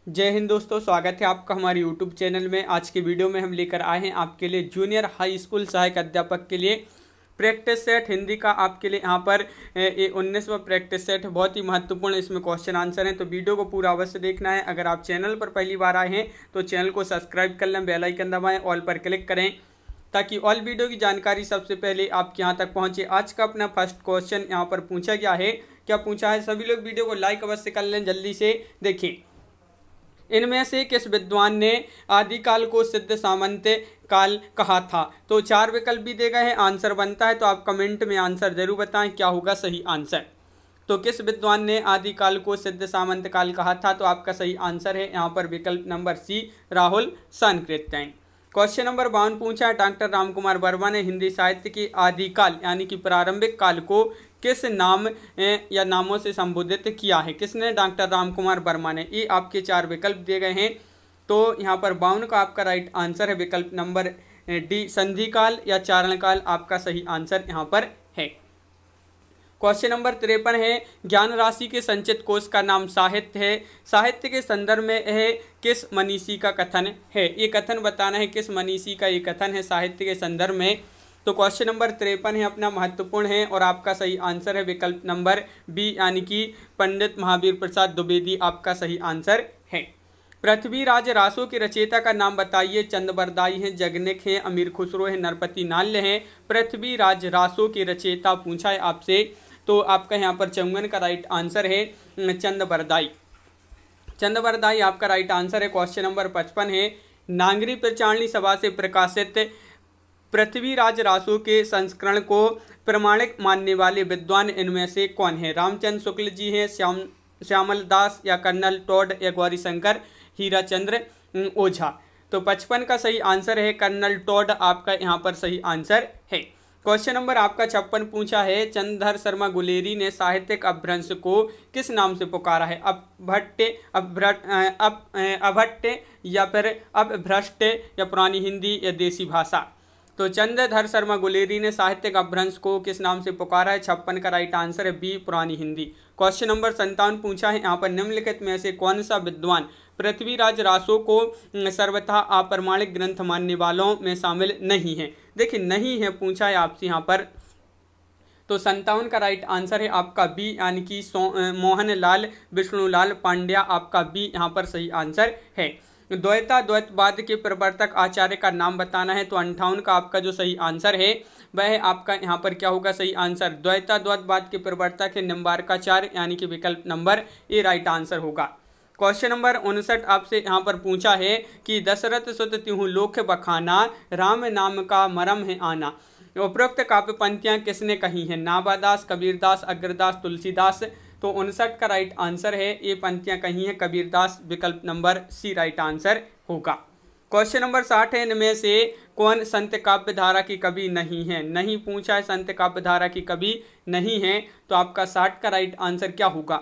जय हिंद दोस्तों, स्वागत है आपका हमारे YouTube चैनल में। आज की वीडियो में हम लेकर आए हैं आपके लिए जूनियर हाई स्कूल सहायक अध्यापक के लिए प्रैक्टिस सेट हिंदी का। आपके लिए यहाँ पर 19वां प्रैक्टिस सेट बहुत ही महत्वपूर्ण, इसमें क्वेश्चन आंसर हैं, तो वीडियो को पूरा अवश्य देखना है। अगर आप चैनल पर पहली बार आए हैं तो चैनल को सब्सक्राइब कर लें, बेल आइकन दबाएं, ऑल पर क्लिक करें ताकि ऑल वीडियो की जानकारी सबसे पहले आपके यहाँ तक पहुँचे। आज का अपना फर्स्ट क्वेश्चन यहाँ पर पूछा गया है। क्या पूछा है? सभी लोग वीडियो को लाइक अवश्य कर लें, जल्दी से देखिए। इनमें से किस विद्वान ने आदिकाल को सिद्ध सामंत काल कहा था? तो चार विकल्प भी दे गए हैं, आंसर बनता है, तो आप कमेंट में आंसर जरूर बताएं क्या होगा सही आंसर। तो किस विद्वान ने आदिकाल को सिद्ध सामंत काल कहा था? तो आपका सही आंसर है यहाँ पर विकल्प number C, Rahul Sankrityayan. Question number 52 पूछा है, डॉक्टर रामकुमार वर्मा ने हिंदी साहित्य की आदिकाल यानी कि प्रारंभिक काल को किस नाम या नामों से संबोधित किया है? किसने? डॉक्टर रामकुमार वर्मा ने। ये आपके चार विकल्प दिए गए हैं, तो यहाँ पर 52 का आपका राइट आंसर है विकल्प नंबर डी, संधिकाल या चारणकाल आपका सही आंसर यहाँ पर है। क्वेश्चन नंबर 53 है, ज्ञान राशि के संचित कोश का नाम साहित्य है। साहित्य के संदर्भ में है किस मनीषी का कथन है? ये कथन बताना है, किस मनीषी का ये कथन है साहित्य के संदर्भ में। तो क्वेश्चन नंबर 53 है अपना महत्वपूर्ण है और आपका सही आंसर है विकल्प नंबर बी यानी कि पंडित महावीर प्रसाद द्विवेदी आपका सही आंसर है। पृथ्वीराज रासो के रचयिता का नाम बताइए। चंदबरदाई हैं, जगनिक हैं, अमीर खुसरो हैं, नरपति नाल्य हैं। पृथ्वीराज रासो के रचयिता पूछा है आपसे, तो आपका यहाँ पर चौंगन का राइट आंसर है चंदबरदाई। चंदबरदाई आपका राइट आंसर है। क्वेश्चन नंबर 55 है, नागरी प्रचारणी सभा से प्रकाशित पृथ्वीराज रासो के संस्करण को प्रमाणिक मानने वाले विद्वान इनमें से कौन है? रामचंद्र शुक्ल जी हैं, श्यामल दास या कर्नल टॉड या गौरीशंकर हीराचंद्र ओझा। तो 55 का सही आंसर है कर्नल टॉड आपका यहाँ पर सही आंसर है। क्वेश्चन नंबर आपका 56 पूछा है, चंद्रधर शर्मा गुलेरी ने साहित्यिक अपभ्रंश को किस नाम से पुकारा है? अभट्ट या फिर अपभ्रष्ट या पुरानी हिंदी या देसी भाषा। तो चंद्रधर शर्मा गुलेरी ने साहित्यिक अपभ्रंश को किस नाम से पुकारा है? 56 का राइट आंसर है बी, पुरानी हिंदी। क्वेश्चन नंबर 57 पूछा है, यहाँ पर निम्नलिखित में से कौन सा विद्वान पृथ्वीराज रासो को सर्वथा अप्रमाणिक ग्रंथ मानने वालों में शामिल नहीं है? देखिए नहीं है पूछा है आपसे यहाँ पर, तो 57 का राइट आंसर है आपका बी यानी कि मोहनलाल विष्णुलाल पांड्या आपका बी यहाँ पर सही आंसर है। द्वैतवाद के प्रवर्तक आचार्य का नाम बताना है, तो 58 का आपका जो सही आंसर है वह आपका यहाँ पर क्या होगा सही आंसर? द्वैतवाद के प्रवर्तक है निम्बार्काचार्य यानी कि विकल्प नंबर ए राइट आंसर होगा। क्वेश्चन नंबर 59 आपसे यहाँ पर पूछा है कि दशरथ सुत त्यों लोक बखाना, राम नाम का मरम है आना। उपरोक्त काव्य पंक्तियाँ किसने कही हैं? नाभादास, कबीरदास, अग्रदास, तुलसीदास। तो 59 का राइट आंसर है, ये पंक्तियाँ कही हैं कबीरदास, विकल्प नंबर सी राइट आंसर होगा। क्वेश्चन नंबर 60 है, इनमें से कौन संत काव्य धारा की कवि नहीं है? नहीं पूछा है, संत काव्य धारा की कवि नहीं है, तो आपका 60 का राइट आंसर क्या होगा?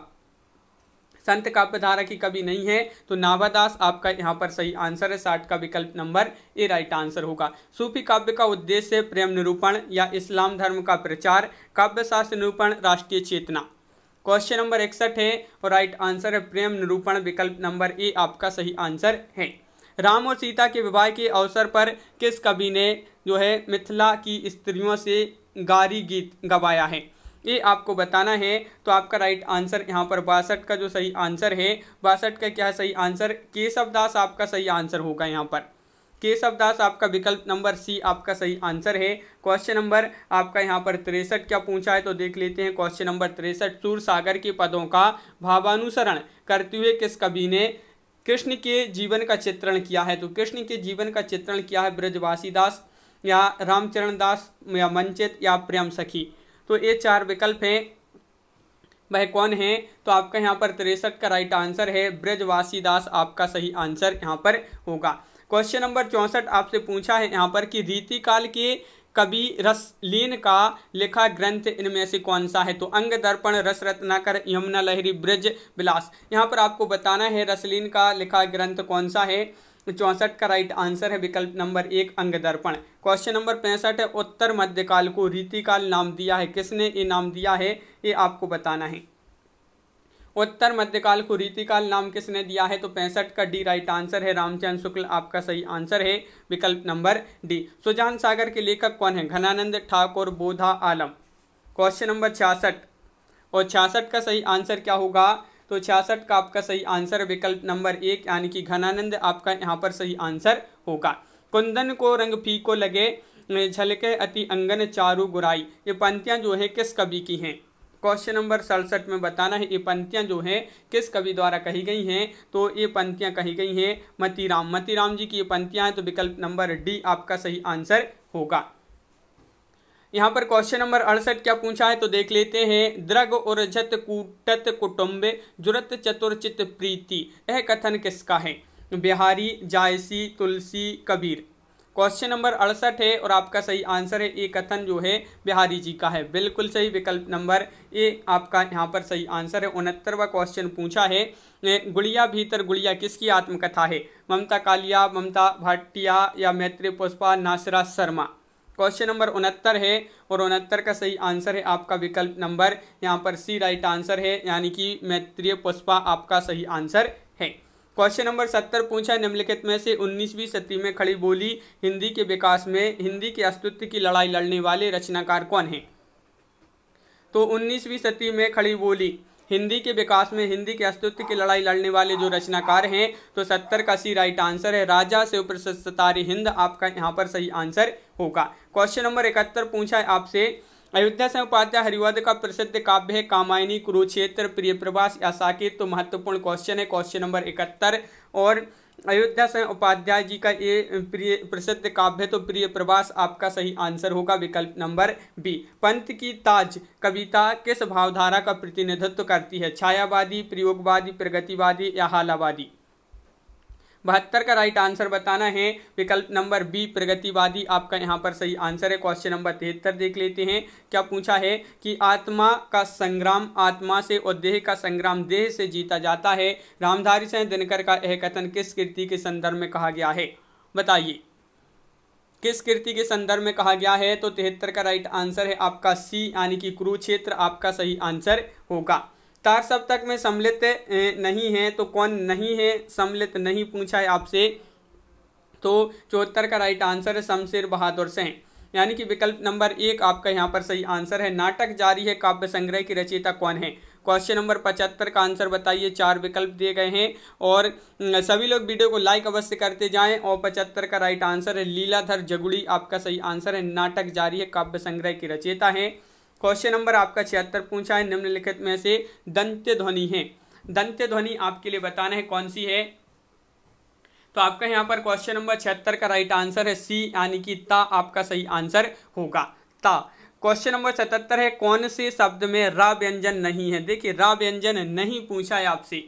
संत काव्य धारा की कवि नहीं है, तो नाभादास आपका यहाँ पर सही आंसर है। 60 का विकल्प नंबर ए राइट आंसर होगा। सूफी काव्य का उद्देश्य प्रेम निरूपण या इस्लाम धर्म का प्रचार, काव्य शास्त्र निरूपण, राष्ट्रीय चेतना। क्वेश्चन नंबर 61 है और राइट आंसर है प्रेम निरूपण, विकल्प नंबर ए आपका सही आंसर है। राम और सीता के विवाह के अवसर पर किस कवि ने जो है मिथिला की स्त्रियों से गारी गीत गवाया है? ये आपको बताना है, तो आपका राइट आंसर यहाँ पर 62 का जो सही आंसर है, 62 का क्या सही आंसर? केशवदास आपका सही आंसर होगा यहाँ पर। केशवदास आपका विकल्प नंबर सी आपका सही आंसर है। क्वेश्चन नंबर आपका यहाँ पर 63 क्या पूछा है, तो देख लेते हैं। क्वेश्चन नंबर 63, सूरसागर के पदों का भावानुसरण करते हुए किस कवि ने कृष्ण के जीवन का चित्रण किया है? तो कृष्ण के जीवन का चित्रण किया है ब्रजवासी दास या रामचरण दास या मंचित या प्रेम सखी। तो ये चार विकल्प हैं, वह कौन है? तो आपका यहाँ पर 63 का राइट आंसर है ब्रजवासी दास आपका सही आंसर यहाँ पर होगा। क्वेश्चन नंबर 64 आपसे पूछा है यहाँ पर कि रीतिकाल के कवि रसलीन का लिखा ग्रंथ इनमें से कौन सा है? तो अंग दर्पण, रस रत्नाकर, यमुना लहरी, ब्रज विलास। यहाँ पर आपको बताना है रसलीन का लिखा ग्रंथ कौन सा है। 64 का राइट आंसर है विकल्प नंबर 1 अंग दर्पण। क्वेश्चन नंबर 65 है, उत्तर मध्यकाल को रीतिकाल नाम दिया है, किसने ये नाम दिया है? ये आपको बताना है। उत्तर मध्यकाल को रीतिकाल नाम किसने दिया है? तो 65 का डी राइट आंसर है, रामचंद्र शुक्ल आपका सही आंसर है, विकल्प नंबर डी। सुजान सागर के लेखक कौन है? घनानंद ठाकुर, बोधा आलम। क्वेश्चन नंबर 66 और 66 का सही आंसर क्या होगा? तो 66 का आपका सही आंसर विकल्प नंबर 1 यानी कि घनानंद आपका यहाँ पर सही आंसर होगा। कुंदन को रंग फीको लगे, झलके अति अंगन चारू गुराई, ये पंक्तियां जो है किस कवि की हैं? क्वेश्चन नंबर 67 में बताना है ये पंक्तियां जो हैं किस कवि द्वारा कही गई हैं? तो ये पंक्तियां कही गई हैं मतीराम जी की ये पंक्तियां हैं, तो विकल्प नंबर डी आपका सही आंसर होगा। यहाँ पर क्वेश्चन नंबर 68 क्या पूछा है? तो देख लेते हैं। द्रग उर्जत कूटत कुटुम्बे जुरत चतुर्चित प्रीति, यह कथन किसका है? बिहारी, जायसी, तुलसी, कबीर। क्वेश्चन नंबर 68 है और आपका सही आंसर है ये कथन जो है बिहारी जी का है, बिल्कुल सही, विकल्प नंबर ए आपका यहाँ पर सही आंसर है। 69वां क्वेश्चन पूछा है। गुड़िया भीतर गुड़िया किसकी आत्मकथा है? ममता कालिया, ममता भाटिया या मैत्री पुष्पा, नासिरा शर्मा। क्वेश्चन नंबर 69 है और 69 का सही आंसर है आपका विकल्प नंबर यहाँ पर सी राइट आंसर है, यानी कि मैत्रेय पुष्पा आपका सही आंसर है। क्वेश्चन नंबर 70 पूछा, निम्नलिखित में से 19वीं सदी में खड़ी बोली हिंदी के विकास में हिंदी के अस्तित्व की लड़ाई लड़ने वाले रचनाकार कौन हैं? तो 19वीं सदी में खड़ी बोली हिंदी के विकास में हिंदी के अस्तित्व की लड़ाई लड़ने वाले जो रचनाकार हैं, तो 70 का सी राइट आंसर है, राजा शिव प्रसाद सतारी हिंद आपका यहाँ पर सही आंसर होगा। क्वेश्चन नंबर 71 पूछा है आपसे, अयोध्या सिंह उपाध्याय हरिवध का प्रसिद्ध काव्य है कामायनी, कुरुक्षेत्र, प्रिय प्रवास या साकेत। तो महत्वपूर्ण क्वेश्चन है क्वेश्चन नंबर 71 और अयोध्या सिंह उपाध्याय जी का ये प्रसिद्ध काव्य तो प्रिय प्रवास आपका सही आंसर होगा, विकल्प नंबर बी। पंत की ताज कविता किस भावधारा का प्रतिनिधित्व करती है? छायावादी, प्रयोगवादी, प्रगतिवादी या हालावादी। 72 का राइट आंसर बताना है, विकल्प नंबर बी प्रगतिवादी आपका यहाँ पर सही आंसर है। क्वेश्चन नंबर 73 देख लेते हैं। क्या पूछा है कि आत्मा का संग्राम आत्मा से और देह का संग्राम देह से जीता जाता है। रामधारी सिंह दिनकर का यह कथन किस कृति के संदर्भ में कहा गया है? बताइए किस कृति के संदर्भ में कहा गया है? तो 73 का राइट आंसर है आपका सी यानी कि कुरुक्षेत्र आपका सही आंसर होगा। तार सप्तक में सम्मिलित नहीं है तो कौन नहीं है? सम्मिलित नहीं पूछा है आपसे, तो 74 का राइट आंसर है शमशेर बहादुर सिंह, यानी कि विकल्प नंबर 1 आपका यहाँ पर सही आंसर है। नाटक जारी है काव्य संग्रह की रचयिता कौन है? क्वेश्चन नंबर 75 का आंसर बताइए। 4 विकल्प दिए गए हैं और सभी लोग वीडियो को लाइक अवश्य करते जाएं। और 75 का राइट आंसर है लीलाधर जगुड़ी आपका सही आंसर है। नाटक जारी है काव्य संग्रह की रचयिता है। क्वेश्चन नंबर आपका 76 पूछा है, निम्नलिखित में से दंत्य ध्वनि है, दंत्य ध्वनि आपके लिए बताना है कौन सी है? तो आपका यहाँ पर क्वेश्चन नंबर 76 का राइट आंसर है सी यानी कि ता आपका सही आंसर होगा, ता। क्वेश्चन नंबर 77 है, कौन से शब्द में रा व्यंजन नहीं है? देखिए रा व्यंजन नहीं पूछा है आपसे,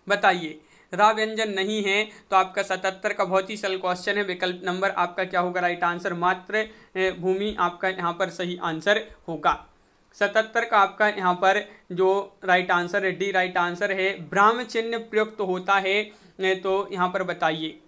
बताइए रा व्यंजन नहीं है तो आपका 77 का बहुत ही सरल क्वेश्चन है। विकल्प नंबर आपका क्या होगा? राइट आंसर मात्र भूमि आपका यहाँ पर सही आंसर होगा। 77 का आपका यहाँ पर जो राइट आंसर है डी राइट आंसर है। ब्राह्म चिन्ह प्रयुक्त होता है तो यहाँ पर बताइए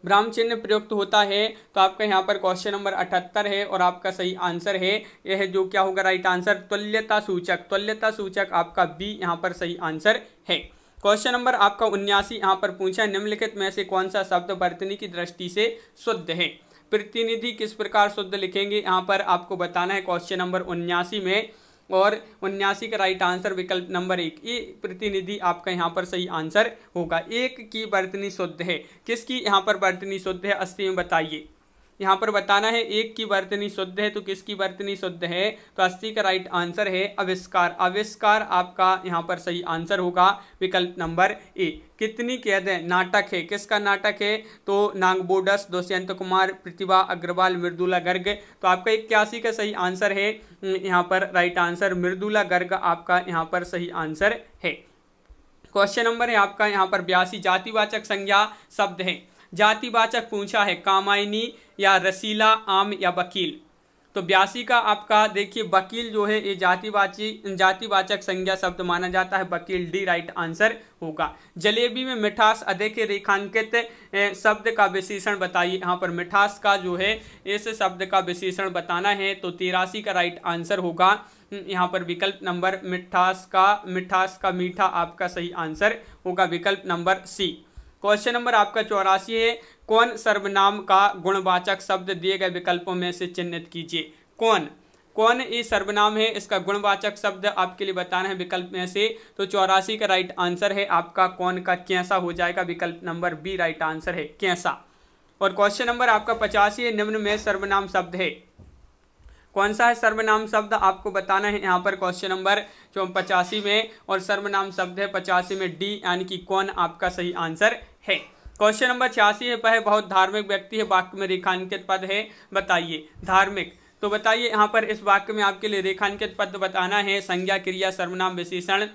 ब्राह्म चिन्ह प्रयुक्त होता है तो आपका यहाँ पर क्वेश्चन नंबर 78 है और आपका सही आंसर है यह जो क्या होगा? राइट आंसर तुल्यता सूचक, तुल्यता सूचक आपका बी यहाँ पर सही आंसर है। क्वेश्चन नंबर आपका 79 यहाँ पर पूछा है, निम्नलिखित में से कौन सा शब्द वर्तनी की दृष्टि से शुद्ध है? प्रतिनिधि किस प्रकार शुद्ध लिखेंगे यहाँ पर आपको बताना है क्वेश्चन नंबर 79 में, और 79 का राइट आंसर विकल्प नंबर 1 ये प्रतिनिधि आपका यहाँ पर सही आंसर होगा। एक की वर्तनी शुद्ध है, किसकी यहाँ पर वर्तनी शुद्ध है? 80 में बताइए, यहाँ पर बताना है एक की वर्तनी शुद्ध है तो किसकी वर्तनी शुद्ध है? तो 80 का राइट आंसर है आविष्कार, आविष्कार आपका यहाँ पर सही आंसर होगा, विकल्प नंबर ए। कितनी कैदें नाटक है, किसका नाटक है? तो नागबोडस, दुष्यंत कुमार, प्रतिभा अग्रवाल, मृदुला गर्ग। तो आपका 81 का सही आंसर है यहाँ पर राइट आंसर मृदुला गर्ग आपका यहाँ पर सही आंसर है। क्वेश्चन नंबर है आपका यहाँ पर 82, जातिवाचक संज्ञा शब्द है, जातिवाचक पूछा है कामायनी या रसीला, आम या वकील। तो 82 का आपका देखिए वकील जो है ये जातिवाचक संज्ञा शब्द माना जाता है, वकील डी राइट आंसर होगा। जलेबी में मिठास अधिक रेखांकित शब्द का विशेषण बताइए। यहाँ पर मिठास का जो है इस शब्द का विशेषण बताना है तो 83 का राइट आंसर होगा यहाँ पर विकल्प नंबर मिठास का मीठा आपका सही आंसर होगा विकल्प नंबर सी। क्वेश्चन नंबर आपका 84 है, कौन सर्वनाम का गुणवाचक शब्द दिए गए विकल्पों में से चिन्हित कीजिए। कौन ये सर्वनाम है, इसका गुणवाचक शब्द आपके लिए बताना है विकल्प में से। तो 84 का राइट आंसर है आपका कौन का कैसा हो जाएगा, विकल्प नंबर बी राइट आंसर है कैसा। और क्वेश्चन नंबर आपका 85 है, निम्न में सर्वनाम शब्द है, कौन सा है सर्वनाम शब्द आपको बताना है यहाँ पर क्वेश्चन नंबर 85 में। और सर्वनाम शब्द है 85 में डी यानी कि कौन आपका सही आंसर है। क्वेश्चन नंबर 86 है, वह बहुत धार्मिक व्यक्ति है, वाक्य में रेखांकित पद है, बताइए। धार्मिक, तो बताइए यहाँ पर इस वाक्य में आपके लिए रेखांकित पद बताना है, संज्ञा, क्रिया, सर्वनाम, विशेषण।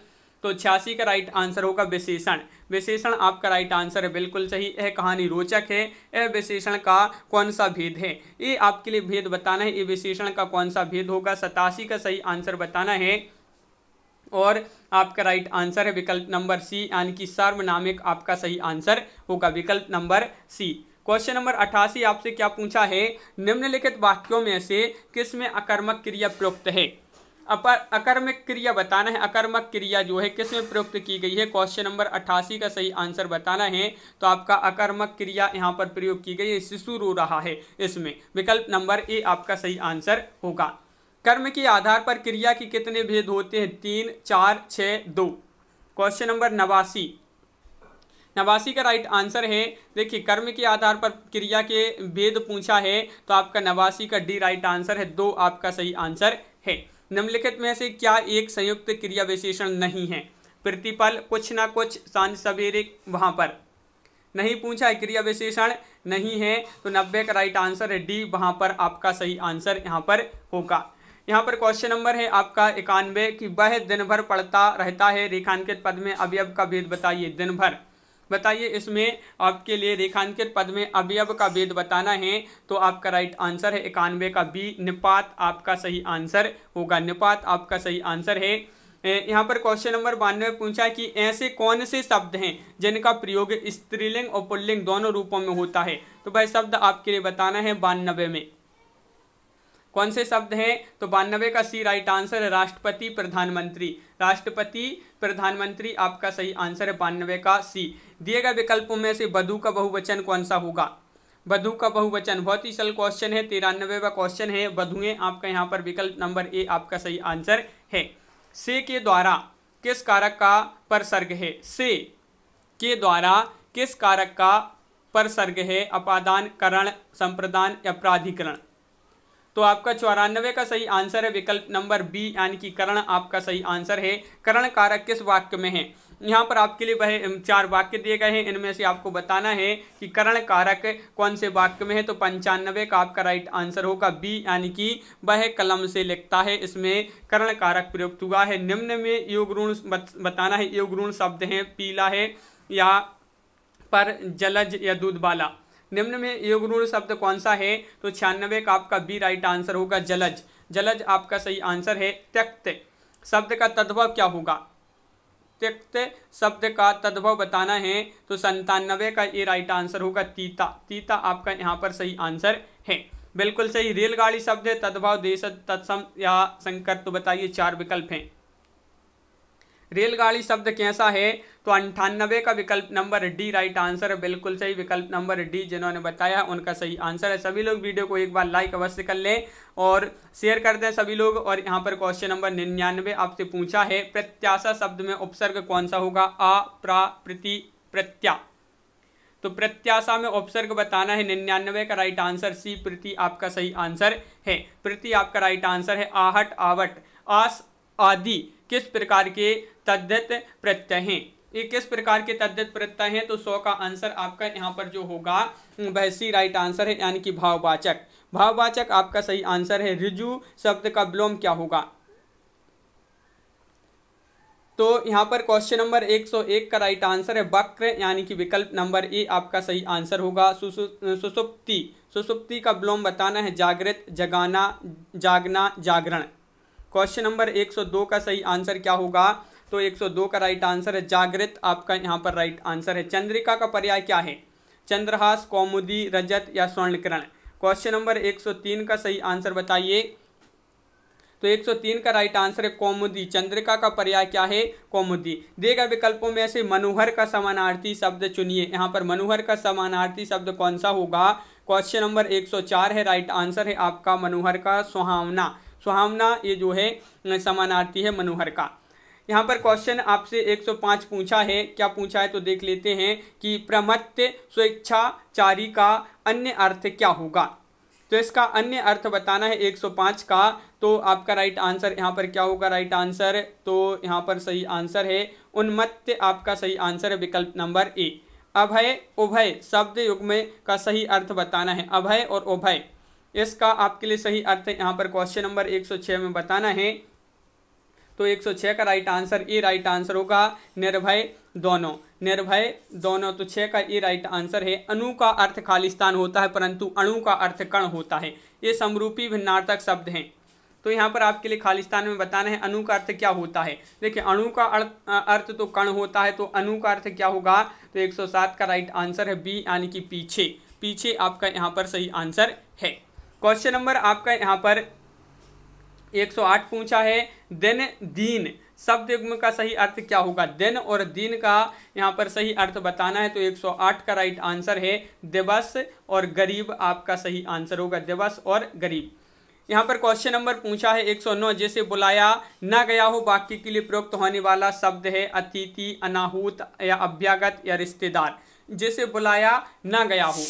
तो 86 का राइट आंसर होगा विशेषण। विशेषण आपका राइट आंसर है, बिल्कुल सही। यह कहानी रोचक है, यह विशेषण का कौन सा भेद है, ये आपके लिए भेद बताना है, ये विशेषण का कौन सा भेद होगा। 87 का सही आंसर बताना है और आपका राइट आंसर है विकल्प नंबर सी यानी कि सार्वनामिक आपका सही आंसर होगा विकल्प नंबर सी। क्वेश्चन नंबर 88 आपसे क्या पूछा है, निम्नलिखित वाक्यों में से किसमें अकर्मक क्रिया प्रयुक्त है। अकर्मक क्रिया बताना है, अकर्मक क्रिया जो है किसमें प्रयुक्त की गई है। क्वेश्चन नंबर 88 का सही आंसर बताना है। तो आपका अकर्मक क्रिया यहाँ पर प्रयोग की गई है, शिशु रो रहा है, इसमें विकल्प नंबर ए आपका सही आंसर होगा। कर्म के आधार पर क्रिया के कितने भेद होते हैं, 3, 4, 6, 2। क्वेश्चन नंबर 89 का राइट आंसर है, देखिए कर्म के आधार पर क्रिया के भेद पूछा है, तो आपका 89 का डी राइट आंसर है, 2 आपका सही आंसर है। निम्नलिखित में से क्या एक संयुक्त क्रिया विशेषण नहीं है। प्रतिपल, कुछ ना कुछ, सांझ सवेरे, वहां पर नहीं पूछा है, क्रिया विशेषण नहीं है, तो 90 का राइट आंसर है डी, वहां पर आपका सही आंसर यहाँ पर होगा। यहाँ पर क्वेश्चन नंबर है आपका 91 कि वह दिन भर पढ़ता रहता है, रेखांकित पद में अवयव का भेद बताइए। दिन भर बताइए, इसमें आपके लिए रेखांकित पद में अवयव का भेद बताना है, तो आपका राइट आंसर है 91 का बी, निपात आपका सही आंसर होगा, निपात आपका सही आंसर है। यहाँ पर क्वेश्चन नंबर 92 पूछा कि ऐसे कौन से शब्द हैं जिनका प्रयोग स्त्रीलिंग और पुल्लिंग दोनों रूपों में होता है। तो वह शब्द आपके लिए बताना है 92 में कौन से शब्द हैं। तो 92 का सी राइट आंसर है, राष्ट्रपति, प्रधानमंत्री। राष्ट्रपति, प्रधानमंत्री आपका सही आंसर है 92 का सी। दिए गए विकल्पों में से वधु का बहुवचन कौन सा होगा। वधु का बहुवचन बहुत ही सरल क्वेश्चन है, 93वां क्वेश्चन है, वधुएं आपका यहाँ पर विकल्प नंबर ए आपका सही आंसर है। से के द्वारा किस कारक का परसर्ग है। से के द्वारा किस कारक का परसर्ग है, अपादान, करण, संप्रदान या प्राधिकरण। तो आपका 94 का सही आंसर है विकल्प नंबर बी यानी कि करण आपका सही आंसर है। करण कारक किस वाक्य में है, यहाँ पर आपके लिए वह 4 वाक्य दिए गए हैं, इनमें से आपको बताना है कि करण कारक कौन से वाक्य में है। तो 95 का आपका राइट आंसर होगा बी यानी कि वह कलम से लिखता है, इसमें करण कारक प्रयुक्त हुआ है। निम्न में योग ऋण बताना है, योग ऋण शब्द है, पीला है या पर, जलज या दूध वाला। निम्न में योग ऋण शब्द कौन सा है। तो 96 का आपका बी राइट आंसर होगा, जलज। जलज आपका सही आंसर है। त्यक्त शब्द का तद्भव क्या होगा, त्यक्त शब्द का तद्भव बताना है, तो 97 का ये राइट आंसर होगा, तीता। तीता आपका यहाँ पर सही आंसर है, बिल्कुल सही। रेलगाड़ी शब्द है, तद्भव, देश, तत्सम या संकर। तो बताइए 4 विकल्प हैं। रेलगाड़ी शब्द कैसा है, तो 98 का विकल्प नंबर डी राइट आंसर है, बिल्कुल सही। विकल्प नंबर डी जिन्होंने बताया उनका सही आंसर है। सभी लोग वीडियो को एक बार लाइक अवश्य कर लें और शेयर कर दें सभी लोग। और यहाँ पर क्वेश्चन नंबर 99 आपसे पूछा है, प्रत्याशा शब्द में उपसर्ग कौन सा होगा, आ, प्रा, प्रति, प्रत्या। तो प्रत्याशा में उपसर्ग बताना है, 99 का राइट आंसर सी, प्रति आपका सही आंसर है। प्रति आपका राइट आंसर है। आहट, आवट, आस आदि किस प्रकार के तद्धित प्रत्यय हैं, ये किस प्रकार के तद्धित प्रत्यय हैं। तो 100 का आंसर आपका यहाँ पर जो होगा वह सी राइट आंसर है, यानी कि भाववाचक। भाववाचक आपका सही आंसर है। ऋजु शब्द का विलोम क्या होगा। तो यहाँ पर क्वेश्चन नंबर 101 का राइट आंसर है वक्र, यानी कि विकल्प नंबर ए आपका सही आंसर होगा। सुसुप्ति, सुसुप्ति का विलोम बताना है, जागृत, जगाना, जागना, जागरण। क्वेश्चन नंबर 102 का सही आंसर क्या होगा। तो 102 का राइट आंसर है जागृत आपका यहाँ पर राइट आंसर है। चंद्रिका का पर्याय क्या है, चंद्रहास, कौमुदी, रजत या स्वर्णकिरण। क्वेश्चन नंबर 103 का सही आंसर बताइए। तो 103 का राइट आंसर है कौमुदी। चंद्रिका का पर्याय क्या है? कौमुदी। दिए गए विकल्पों में से मनोहर का समानार्थी शब्द चुनिए। यहाँ पर मनोहर का समानार्थी शब्द कौन सा होगा? क्वेश्चन नंबर 104 है, राइट आंसर है आपका मनोहर का सुहावना। सुहावना ये जो है समानार्थी है मनोहर का। यहाँ पर क्वेश्चन आपसे 105 पूछा है, क्या पूछा है तो देख लेते हैं कि प्रमत्त स्वेच्छाचारी का अन्य अर्थ क्या होगा। तो इसका अन्य अर्थ बताना है 105 का। तो आपका राइट आंसर यहाँ पर क्या होगा? राइट आंसर तो यहाँ पर सही आंसर है उन्मत्त। आपका सही आंसर है विकल्प नंबर ए। अभय उभय शब्द युग्म का सही अर्थ बताना है। अभय और उभय इसका आपके लिए सही अर्थ यहाँ पर क्वेश्चन नंबर 106 में बताना है। तो 106 का right answer A right answer होगा। निर्भय दोनों, निर्भय दोनों, तो 6 का ए राइट आंसर है। अणु का अर्थ खालिस्तान होता है परंतु अणु का अर्थ कण होता है। ये समरूपी भिन्नार्थक शब्द हैं। तो यहाँ पर आपके लिए खालिस्तान में बताना है अणु का अर्थ क्या होता है। देखिए अणु का अर्थ तो कण होता है, तो अणु का अर्थ क्या होगा? तो 107 का राइट आंसर है बी यानी कि पीछे। पीछे आपका यहाँ पर सही आंसर है। क्वेश्चन नंबर आपका यहाँ पर 108 पूछा है, दिन दीन शब्द युग्म का सही अर्थ क्या होगा? दिन और दीन का यहाँ पर सही अर्थ बताना है। तो 108 का राइट आंसर है दिवस और गरीब। आपका सही आंसर होगा दिवस और गरीब। यहाँ पर क्वेश्चन नंबर पूछा है 109, जैसे बुलाया न गया हो वाक्य के लिए प्रयुक्त होने वाला शब्द है अतिथि, अनाहूत या अभ्यागत या रिश्तेदार। जैसे बुलाया न गया हो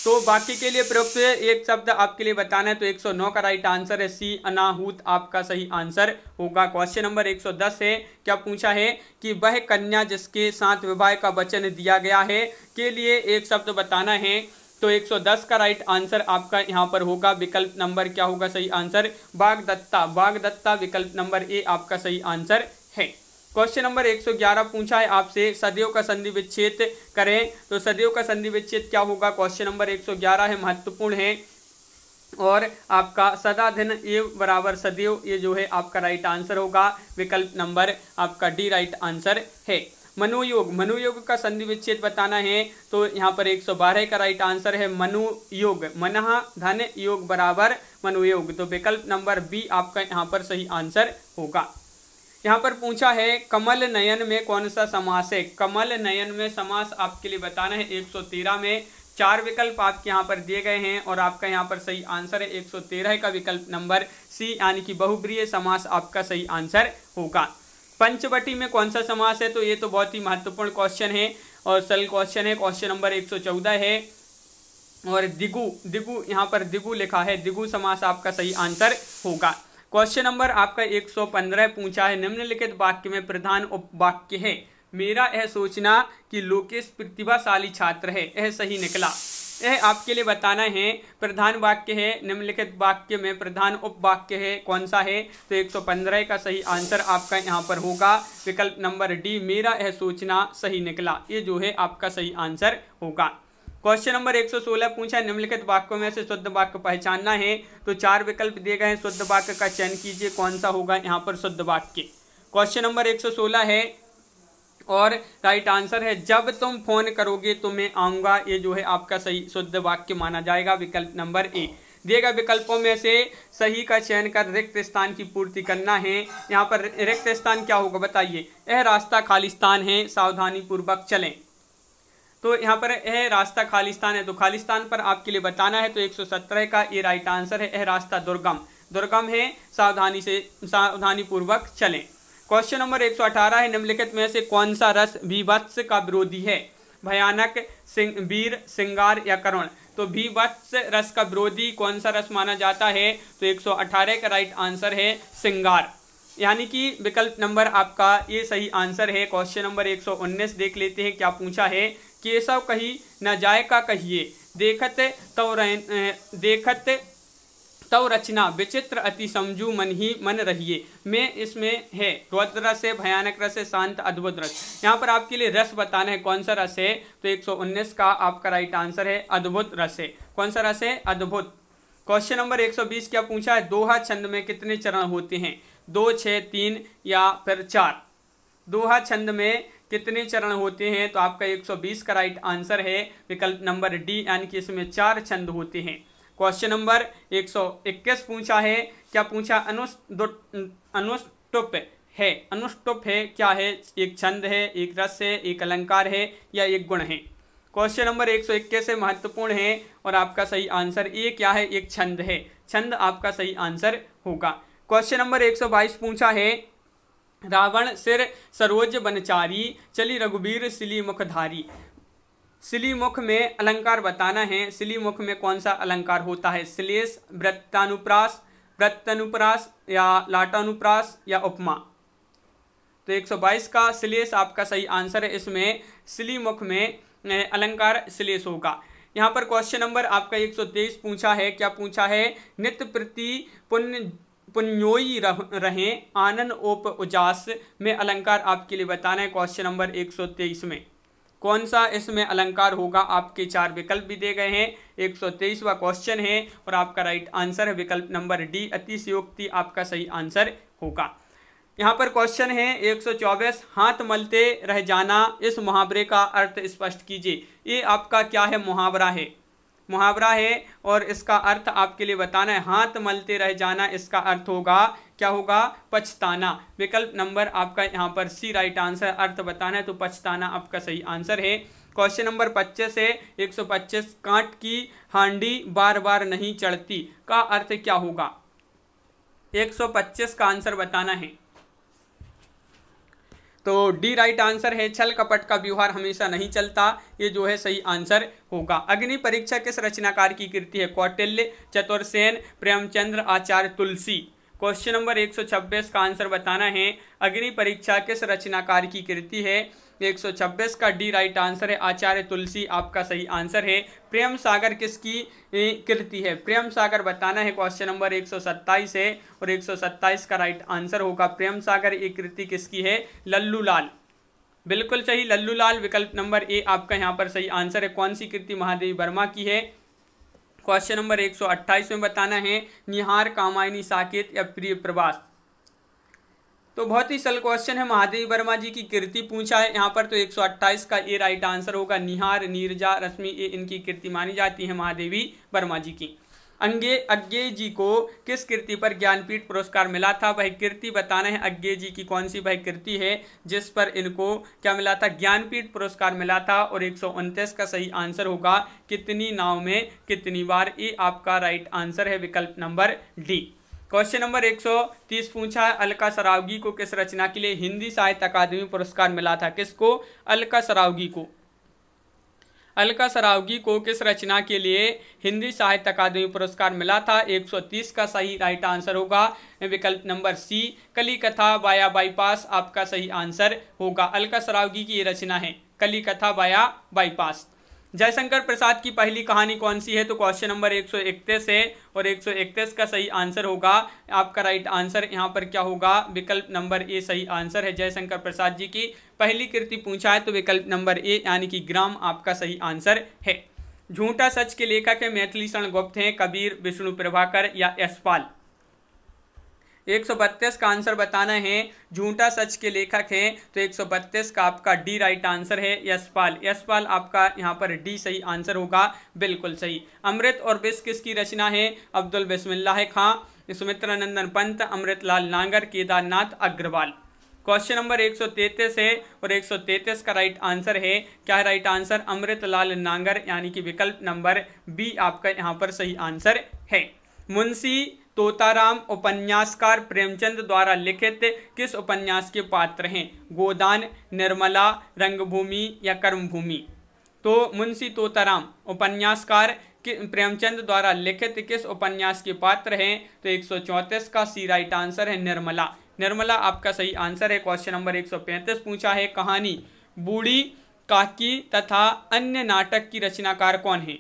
तो वाक्य के लिए प्रयुक्त एक शब्द आपके लिए बताना है। तो 109 का राइट आंसर है सी अनाहूत। आपका सही आंसर होगा। क्वेश्चन नंबर 110 है, क्या पूछा है कि वह कन्या जिसके साथ विवाह का वचन दिया गया है के लिए एक शब्द बताना है। तो 110 का राइट आंसर आपका यहाँ पर होगा विकल्प नंबर क्या होगा सही आंसर? वाग्दत्ता। वाग्दत्ता विकल्प नंबर ए आपका सही आंसर है। क्वेश्चन नंबर 111 पूछा है आपसे, सदैव का संधि विच्छेद करें। तो सदैव का संधि विच्छेद क्या होगा? क्वेश्चन नंबर 111 है, महत्वपूर्ण है। और आपका सदा दिन ए बराबर सदैव, ये जो है आपका राइट आंसर होगा विकल्प नंबर आपका डी राइट आंसर है। मनुयोग, मनुयोग का संधि विच्छेद बताना है। तो यहाँ पर 112 का राइट आंसर है मनुयोग। मनः धन योग बराबर मनुयोग। तो विकल्प नंबर बी आपका यहाँ पर सही आंसर होगा। यहाँ पर पूछा है कमल नयन में कौन सा समास है? कमल नयन में समास आपके लिए बताना है 113 में। 4 विकल्प आपके यहाँ पर दिए गए हैं और आपका यहाँ पर सही आंसर है 113 का विकल्प नंबर सी यानी कि बहुब्रीहि समास आपका सही आंसर होगा। पंचवटी में कौन सा समास है? तो ये तो बहुत ही महत्वपूर्ण क्वेश्चन है और सरल क्वेश्चन है। क्वेश्चन नंबर 114 है। और दिगु, दिगु यहाँ पर दिगु लिखा है, दिगु समास आपका सही आंसर होगा। क्वेश्चन नंबर आपका 115 पूछा है, निम्नलिखित वाक्य में प्रधान उपवाक्य है। मेरा यह सोचना कि लोकेश प्रतिभाशाली छात्र है, यह सही निकला। यह आपके लिए बताना है प्रधान वाक्य है, निम्नलिखित वाक्य में प्रधान उपवाक्य है, कौन सा है? तो 115 का सही आंसर आपका यहाँ पर होगा विकल्प नंबर डी, मेरा यह सोचना सही निकला। ये जो है आपका सही आंसर होगा। क्वेश्चन नंबर 116 पूछा है, निम्नलिखित वाक्यों में से शुद्ध वाक्य पहचानना है। तो 4 विकल्प दिए गए हैं, शुद्ध वाक्य का चयन कीजिए, कौन सा होगा यहाँ पर शुद्ध वाक्य। क्वेश्चन नंबर 116 है और राइट आंसर है जब तुम फोन करोगे तो मैं आऊंगा। ये जो है आपका सही शुद्ध वाक्य माना जाएगा विकल्प नंबर ए। दिए गए विकल्पों में से सही का चयन कर रिक्त स्थान की पूर्ति करना है। यहाँ पर रिक्त स्थान क्या होगा बताइए? यह रास्ता खालिस्तान है, सावधानी पूर्वक चलें। तो यहाँ पर यह रास्ता खालिस्तान है, तो खालिस्तान पर आपके लिए बताना है। तो 117 का ये राइट आंसर है। यह रास्ता दुर्गम, दुर्गम है, सावधानी पूर्वक चलें। क्वेश्चन नंबर 118 है, निम्नलिखित में से कौन सा रस भीभत्स का विरोधी है? भयानक, वीर, श्रृंगार या करुण। तो भीभत्स रस का विरोधी कौन सा रस माना जाता है? तो 118 का राइट आंसर है श्रृंगार, यानी कि विकल्प नंबर आपका ये सही आंसर है। क्वेश्चन नंबर 119 देख लेते हैं, क्या पूछा है? केशव कही न जाय का कहिए, देखत तव रचना विचित्र अति समझू मन ही मन रहिए। में इसमें है रौद्र रस है, भयानक रस है, शांत अद्भुत रस। यहाँ पर आपके लिए रस बताना है, कौन सा रस है? तो 119 का आपका राइट आंसर है अद्भुत रस है। कौन सा रस है? अद्भुत। क्वेश्चन नंबर 120 क्या पूछा है? दोहा छंद में कितने चरण होते हैं? 2, 6, 3 या फिर 4। दोहा छंद में कितने चरण होते हैं? तो आपका 120 का राइट आंसर है विकल्प नंबर डी, यानी कि इसमें 4 छंद होते हैं। क्वेश्चन नंबर 121 पूछा है क्या पूछा, अनुष्टुप है। अनुष्टुप है क्या है, एक छंद है, एक रस है, एक अलंकार है या एक गुण है। क्वेश्चन नंबर 121 से महत्वपूर्ण है और आपका सही आंसर ये क्या है, एक छंद है। छंद आपका सही आंसर होगा। क्वेश्चन नंबर 122 पूछा है, रावण सिर सरोज बनचारी, चली रघुबीर सिली मुखधारी। सिली मुख में अलंकार बताना है। सिली मुख में कौन सा अलंकार होता है, श्लेष, वृत्तानुप्रास, वृत्तानुप्रास या लाटानुप्रास या उपमा। तो 122 का श्लेष आपका सही आंसर है। इसमें सिली मुख में अलंकार श्लेष होगा। यहाँ पर क्वेश्चन नंबर आपका 123 पूछा है, क्या पूछा है, नित्य प्रति पुण्योई रहे आनंद ओप उजास में अलंकार आपके लिए बताना है। क्वेश्चन नंबर 123 में कौन सा इसमें अलंकार होगा, आपके 4 विकल्प भी दे गए हैं। 123वां क्वेश्चन है और आपका राइट आंसर है विकल्प नंबर डी, अतिशयोक्ति आपका सही आंसर होगा। यहाँ पर क्वेश्चन है 124, हाथ मलते रह जाना, इस मुहावरे का अर्थ स्पष्ट कीजिए। ये आपका क्या है, मुहावरा है, मुहावरा है और इसका अर्थ आपके लिए बताना है। हाथ मलते रह जाना, इसका अर्थ होगा, क्या होगा, पछताना। विकल्प नंबर आपका यहाँ पर सी राइट आंसर, अर्थ बताना है तो पछताना आपका सही आंसर है। क्वेश्चन नंबर 25 है 125, कांट की हांडी बार बार नहीं चढ़ती का अर्थ क्या होगा। 125 का आंसर बताना है। तो डी राइट आंसर है, छल कपट का व्यवहार हमेशा नहीं चलता, ये जो है सही आंसर होगा। अग्नि परीक्षा किस रचनाकार की कृति है, कौटिल्य, चतुरसेन, प्रेमचंद्र, आचार्य तुलसी। क्वेश्चन नंबर 126 का आंसर बताना है, अग्नि परीक्षा किस रचनाकार की कृति है। 126 का डी राइट आंसर है, आचार्य तुलसी आपका सही आंसर है। प्रेम सागर किसकी कृति है, प्रेम सागर बताना है। क्वेश्चन नंबर 127 है और 127 का राइट आंसर होगा प्रेम सागर, ये कृति किसकी है, लल्लू लाल। बिल्कुल सही, लल्लू लाल, विकल्प नंबर ए आपका यहाँ पर सही आंसर है। कौन सी कृति, महादेवी वर्मा की है। क्वेश्चन नंबर 128 में बताना है, निहार, कामायनी, साकेत या प्रिय प्रवास। तो बहुत ही सरल क्वेश्चन है, महादेवी वर्मा जी की कृति पूछा है यहाँ पर, तो 128 का ए राइट आंसर होगा। निहार, नीरजा, रश्मि, ये इनकी कृति मानी जाती है महादेवी वर्मा जी की। अज्ञेय जी को किस कृति पर ज्ञानपीठ पुरस्कार मिला था, वह कृति बताना है। अज्ञेय जी की कौन सी वह कृति है जिस पर इनको क्या मिला था, ज्ञानपीठ पुरस्कार मिला था। और 129 का सही आंसर होगा, कितनी नाव में कितनी बार, ये आपका राइट आंसर है विकल्प नंबर डी। क्वेश्चन नंबर 130 पूछा है, अलका सरावगी को किस रचना के लिए हिंदी साहित्य अकादमी पुरस्कार मिला था। किसको, अलका सरावगी को। अलका सरावगी को किस रचना के लिए हिंदी साहित्य अकादमी पुरस्कार मिला था। 130 का सही राइट आंसर होगा विकल्प नंबर सी, कली कथा वाया बाईपास आपका सही आंसर होगा। अलका सरावगी की ये रचना है, कली कथा वाया बाईपास। जयशंकर प्रसाद की पहली कहानी कौन सी है, तो क्वेश्चन नंबर 131 है और 131 का सही आंसर होगा आपका राइट आंसर यहाँ पर क्या होगा, विकल्प नंबर ए सही आंसर है। जयशंकर प्रसाद जी की पहली कृति पूछा है तो विकल्प नंबर ए यानी कि ग्राम आपका सही आंसर है। झूठा सच के लेखक है मैथिली शरण गुप्त हैं, कबीर, विष्णु प्रभाकर या यशपाल। 132 का आंसर बताना है, झूठा सच के लेखक हैं तो 132 का आपका डी राइट आंसर है, यशपाल। यशपाल आपका यहाँ पर डी सही आंसर होगा, बिल्कुल सही। अमृत और विष किसकी रचना है, अब्दुल बिस्मिल्लाह खां, सुमित्रानंदन पंत, अमृतलाल नांगर, केदारनाथ अग्रवाल। क्वेश्चन नंबर 133 है और 133 का राइट आंसर है, क्या है राइट आंसर, अमृतलाल नांगर यानी कि विकल्प नंबर बी आपका यहाँ पर सही आंसर है। मुंशी तोताराम उपन्यासकार प्रेमचंद द्वारा लिखित किस उपन्यास के पात्र हैं, गोदान, निर्मला, रंगभूमि या कर्मभूमि। तो मुंशी तोताराम उपन्यासकार प्रेमचंद द्वारा लिखित किस उपन्यास के पात्र हैं, तो 134 का सी राइट आंसर है, निर्मला। निर्मला आपका सही आंसर है। क्वेश्चन नंबर 135 पूछा है, कहानी बूढ़ी काकी तथा अन्य नाटक की रचनाकार कौन है।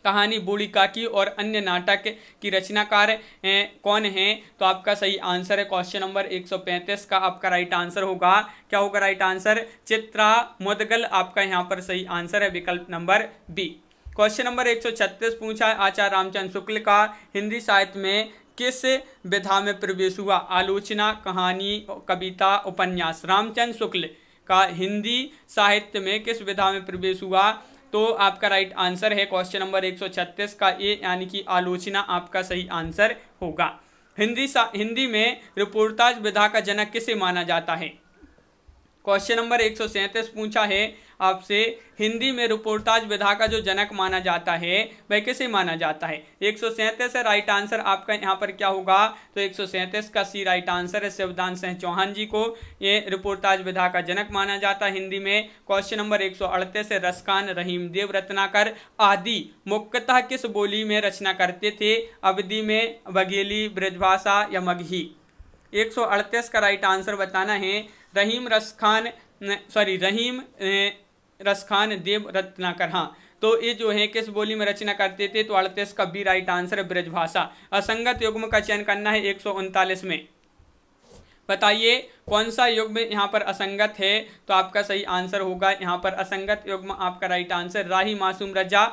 कहानी बूढ़ी काकी और अन्य नाटक की रचनाकार कौन है, तो आपका सही आंसर है क्वेश्चन नंबर 135 का आपका राइट आंसर होगा, क्या होगा राइट आंसर, चित्रा मुदगल आपका यहाँ पर सही आंसर है, विकल्प नंबर बी। क्वेश्चन नंबर 136 पूछा है, आचार्य रामचंद्र शुक्ल का हिंदी साहित्य में किस विधा में प्रवेश हुआ, आलोचना, कहानी, कविता, उपन्यास। रामचंद्र शुक्ल का हिंदी साहित्य में किस विधा में प्रवेश हुआ, तो आपका राइट आंसर है क्वेश्चन नंबर 136 का ए यानी कि आलोचना आपका सही आंसर होगा। हिंदी में रिपोर्टाज विधा का जनक किसे माना जाता है? क्वेश्चन नंबर 137 पूछा है आपसे, हिंदी में रिपोर्टाज विधा का जो जनक माना जाता है वह किसे माना जाता है? 137 है राइट आंसर आपका यहाँ पर क्या होगा? तो 137 का सी राइट आंसर है। शिवदान सिंह चौहान जी को ये रिपोर्टाज विधा का जनक माना जाता है हिंदी में। क्वेश्चन नंबर 138 है, रसखान, रहीम देव रत्नाकर आदि मुख्यतः किस बोली में रचना करते थे? अवधी में, बघेली, ब्रजभाषा या मगही? 138 का राइट आंसर बताना है। रहीम रसखान देव रत्नाकर। हाँ, तो ये जो है किस बोली में रचना करते थे? तो 38 का बी राइट आंसर है, ब्रजभाषा। असंगत युग्म का चयन करना है 139 में। बताइए कौन सा युग्म यहाँ पर असंगत है? तो आपका सही आंसर होगा यहाँ पर असंगत युग्म आपका राइट आंसर राही मासूम रजा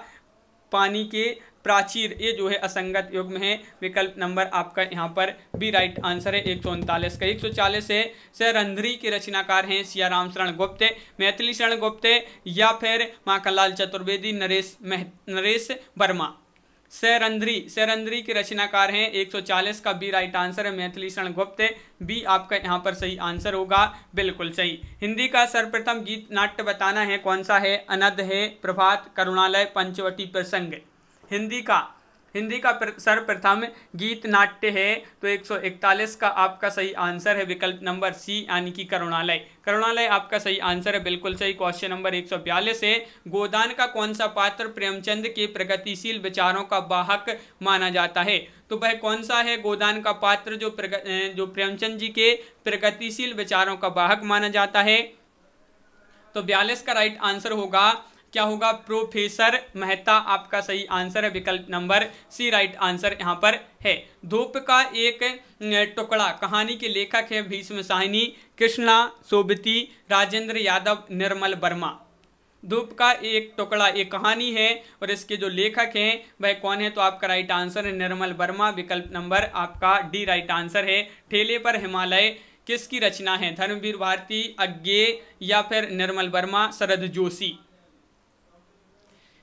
पानी के प्राचीर, ये जो है असंगत युग्म है। विकल्प नंबर आपका यहाँ पर बी राइट आंसर है 139 का। 140 है, सरंध्री के रचनाकार हैं सियाराम शरण गुप्त, मैथिली शरण गुप्त या फिर माखनलाल चतुर्वेदी, नरेश वर्मा। सरंध्री के रचनाकार हैं 140 का बी राइट आंसर है मैथिली शरण गुप्त। बी आपका यहाँ पर सही आंसर होगा, बिल्कुल सही। हिंदी का सर्वप्रथम गीत नाट्य बताना है, कौन सा है? अनद है, प्रभात, करुणालय, पंचवटी प्रसंग। हिंदी का सर्वप्रथम गीत नाट्य है तो 141 का आपका सही आंसर है विकल्प नंबर सी यानी कि करुणालय। करुणालय आपका सही आंसर है, बिल्कुल सही। क्वेश्चन नंबर 142 है, गोदान का कौन सा पात्र प्रेमचंद के प्रगतिशील विचारों का वाहक माना जाता है? तो वह कौन सा है गोदान का पात्र जो प्रेमचंद जी के प्रगतिशील विचारों का वाहक माना जाता है? तो 42 का राइट आंसर होगा, क्या होगा? प्रोफेसर मेहता आपका सही आंसर है, विकल्प नंबर सी राइट आंसर यहाँ पर है। धूप का एक टुकड़ा कहानी के लेखक हैं भीष्म साहिनी, कृष्णा सोबती, राजेंद्र यादव, निर्मल वर्मा। धूप का एक टुकड़ा एक कहानी है और इसके जो लेखक हैं वह कौन है? तो आपका राइट आंसर है निर्मल वर्मा, विकल्प नंबर आपका डी राइट आंसर है। ठेले पर हिमालय किसकी रचना है? धर्मवीर भारती, अज्ञे या फिर निर्मल वर्मा, शरद जोशी।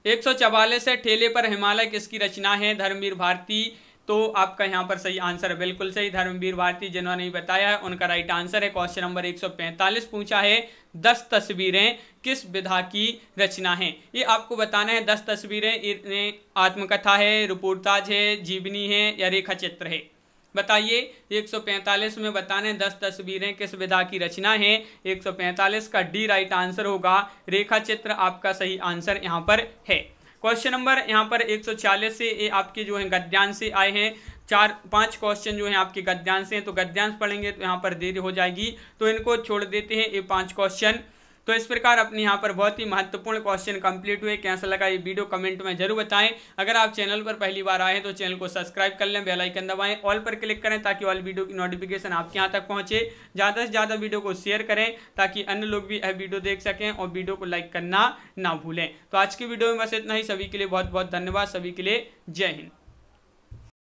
144 है, ठेले पर हिमालय किसकी रचना है? धर्मवीर भारती। तो आपका यहाँ पर सही आंसर है, बिल्कुल सही, धर्मवीर भारती। जिन्होंने नहीं बताया है उनका राइट आंसर है। क्वेश्चन नंबर 145 पूछा है, 10 तस्वीरें किस विधा की रचना है? ये आपको बताना है। 10 तस्वीरें आत्मकथा है, रिपोर्टाज है, जीवनी है या रेखा चित्र है? बताइए 145 में बताने 10 तस्वीरें किस विधा की रचना है? 145 का डी राइट आंसर होगा, रेखा चित्र आपका सही आंसर यहाँ पर है। क्वेश्चन नंबर यहाँ पर 146 से ये आपके जो है गद्यांश से आए हैं। 4-5 क्वेश्चन जो है आपके गद्यांश हैं, तो गद्यांश पढ़ेंगे तो यहाँ पर देरी हो जाएगी, तो इनको छोड़ देते हैं ये 5 क्वेश्चन। तो इस प्रकार अपने यहाँ पर बहुत ही महत्वपूर्ण क्वेश्चन कंप्लीट हुए। कैसा लगा ये वीडियो कमेंट में जरूर बताएं। अगर आप चैनल पर पहली बार आए हैं तो चैनल को सब्सक्राइब कर लें, बेल आइकन दबाएं, ऑल पर क्लिक करें ताकि ऑल वीडियो की नोटिफिकेशन आपके यहाँ तक पहुँचे। ज़्यादा से ज़्यादा वीडियो को शेयर करें ताकि अन्य लोग भी यह वीडियो देख सकें और वीडियो को लाइक करना ना भूलें। तो आज की वीडियो में बस इतना ही। सभी के लिए बहुत बहुत धन्यवाद। सभी के लिए जय हिंद।